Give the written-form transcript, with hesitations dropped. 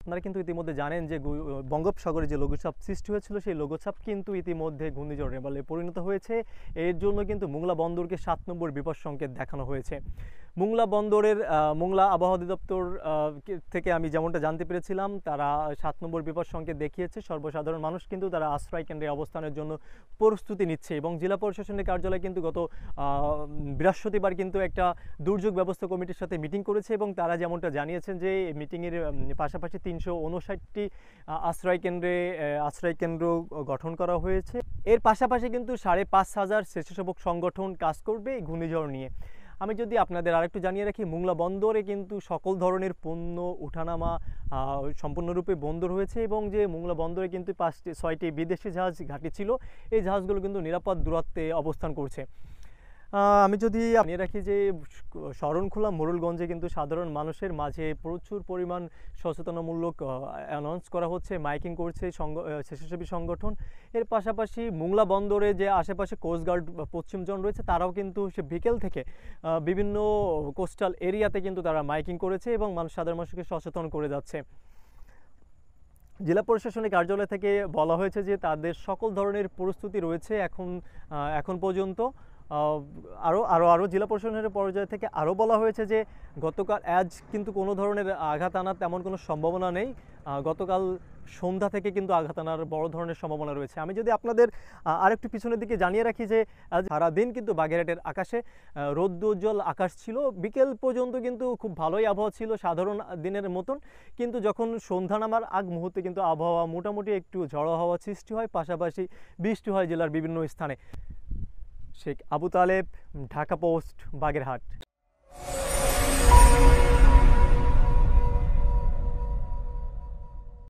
আপনারা কিন্তু ইতিমধ্যে জানেন যে বঙ্গোপসাগরে যে লঘুচাপ সৃষ্টি হয়েছিল সেই লঘুচাপ কিন্তু ইতিমধ্যে ঘূর্ণিঝড় রেমালে পরিণত হয়েছে। এর জন্য কিন্তু মোংলা বন্দরকে 7 নম্বর বিপদ সংকেত দেখানো হয়েছে। মোংলা বন্দরের মোংলা আবহাওয়া অধিদপ্তর থেকে আমি যেমনটা জানতে পেরেছিলাম, তারা 7 নম্বর বিপদ সংকেত দেখিয়েছে। সর্বসাধারণ মানুষ কিন্তু তারা আশ্রয় কেন্দ্রে অবস্থানের জন্য প্রস্তুতি নিচ্ছে এবং জেলা প্রশাসনের কার্যালয় কিন্তু গত বৃহস্পতিবার কিন্তু একটা দুর্যোগ ব্যবস্থা কমিটির সাথে মিটিং করেছে এবং তারা যেমনটা জানিয়েছেন যে মিটিংয়ের পাশাপাশি 359টি আশ্রয় কেন্দ্র গঠন করা হয়েছে। এর পাশাপাশি কিন্তু 5,500 স্বেচ্ছাসেবক সংগঠন কাজ করবে এই ঘূর্ণিঝড় নিয়ে। আমি যদি আপনাদের আরেকটু জানিয়ে রাখি, মোংলা বন্দরে কিন্তু সকল ধরনের পণ্য ওঠানামা সম্পূর্ণরূপে বন্ধ রয়েছে এবং যে মোংলা বন্দরে কিন্তু 6টি বিদেশি জাহাজ ঘাঁটি ছিল, এই জাহাজগুলো কিন্তু নিরাপদ দূরত্বে অবস্থান করছে। আমি যদি জানিয়ে রাখি যে শরণখোলা মোড়লগঞ্জে কিন্তু সাধারণ মানুষের মাঝে প্রচুর পরিমাণ সচেতনামূলক অ্যানাউন্স করা হচ্ছে, মাইকিং করছে স্বেচ্ছাসেবী সংগঠন। এর পাশাপাশি মোংলা বন্দরে যে আশেপাশে কোস্টগার্ড পশ্চিম জোন রয়েছে, তারাও কিন্তু সে বিকেল থেকে বিভিন্ন কোস্টাল এরিয়াতে কিন্তু তারা মাইকিং করেছে এবং সাধারণ মানুষকে সচেতন করে যাচ্ছে। জেলা প্রশাসনিক কার্যালয় থেকে বলা হয়েছে যে তাদের সকল ধরনের প্রস্তুতি রয়েছে এখন পর্যন্ত। আরও জেলা প্রশাসনের পর্যায় থেকে আরও বলা হয়েছে যে গতকাল আজ কিন্তু কোনো ধরনের আঘাত আনার তেমন কোনো সম্ভাবনা নেই। গতকাল সন্ধ্যা থেকে কিন্তু আঘাত আনার বড় ধরনের সম্ভাবনা রয়েছে। আমি যদি আপনাদের আরেকটু পিছনের দিকে জানিয়ে রাখি যে সারাদিন কিন্তু বাগেরহাটের আকাশে রৌদ্রোজ্জ্বল আকাশ ছিল। বিকেল পর্যন্ত কিন্তু খুব ভালোই আবহাওয়া ছিল, সাধারণ দিনের মতন। কিন্তু যখন সন্ধ্যা নামার আগ মুহূর্তে কিন্তু আবহাওয়া মোটামুটি একটু ঝড়ো হাওয়া সৃষ্টি হয়, পাশাপাশি বৃষ্টি হয় জেলার বিভিন্ন স্থানে। শেখ আবু তালেব, ঢাকা পোস্ট, বাগেরহাট।